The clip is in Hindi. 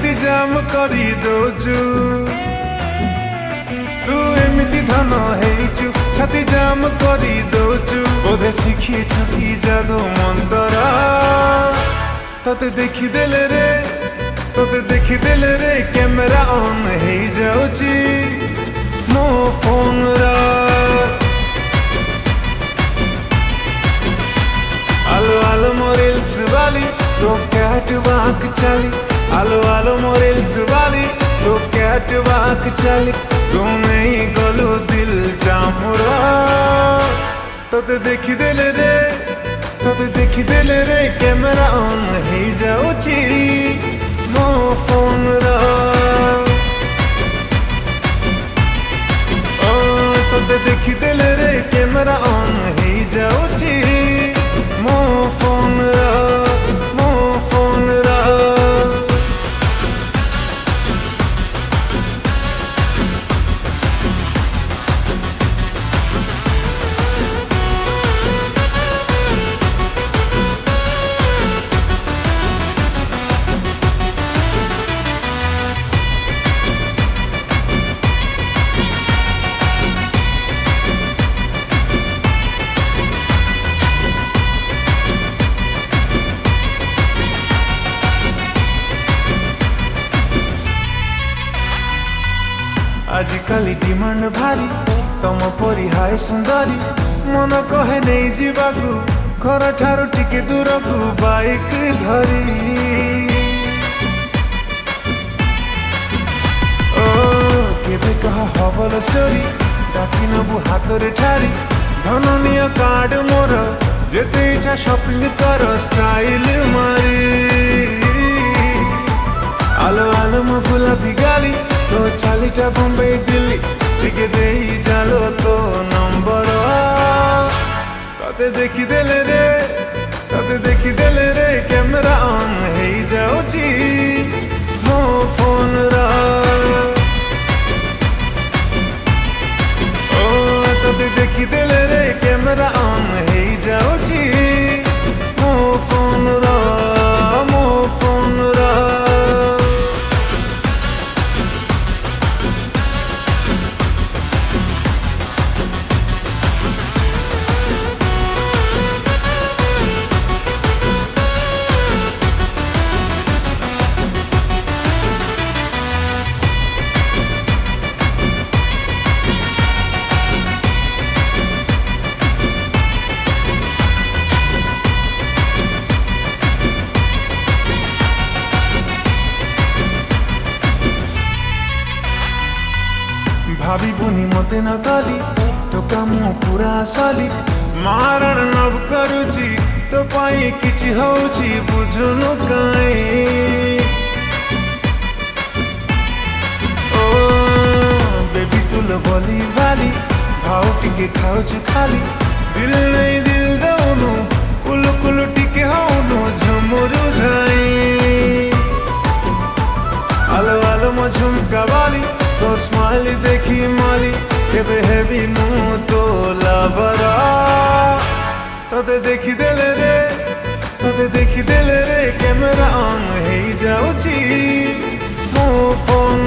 ଛାତି ଜାମ୍ କରି ଦଉଛୁ ତୁ ଏମିତି ଧନ ହେଇଛୁ ଛାତି ଜାମ୍ କରି ଦଉଛୁ ବୋଧେ ଶିଖିଛୁ କି ଯାଦୁ ମନ୍ତର ତତେ ଦେଖିଦେଲେ ରେ କ୍ୟାମେରା ଅନ୍ ହେଇଯାଉଛି ମୋ ଫୋନର आलो आलो मोरेल्स वाली तो कैट वाक चली आलो आलो मोरेल्स वाली तो कैट वाक चली तुमे ही गलो दिल टामुरा तोते देखी देले रे कैमरा ऑन ही जाऊची मो फोन रा ओ तोते देखी देले रे कैमरा ऑन ही जाऊची ମୋ ଫୋନର आजिकाली डिमांड भारी तम परी हाय सुंदरी मन कहे नहीं जीवाकू घर ठारू टिके दूरकू बाइक धरी ओ केबे कहा हबल स्टोरी डाकी नबू हाथ रे ठारी धननिया कार्ड मोर जेते इच्छा शॉपिंग कर स्टाइल मारी आलो आलो मो गुलाबी गाली तो चालीटा बम्बई दिल्ली टिके दे जालो तो नंबर तते देखी देले रे कैमरा ऑन है जाऊची मो फोन रा ओ तते देखी देले रे कैमरा ऑन है जाऊची मो फोन रा भाभी बुनी मते न गाली तो काम पूरा साली मारण नब करुची तो पाई किछि होची बुझुनु काई ओ बेबी तुल बोली वाली भाव टिके खाऊछु खाली दिल नहीं दिल दउनु कुल कुल टिके होनु झुमुरु जाई आलो आलो मो झुमका वाली तो स्माइल देखी माली केबे हेवी मुंह तो लाबरा तते देखी देले रे कैमरा ऑन है जाऊची मो फोन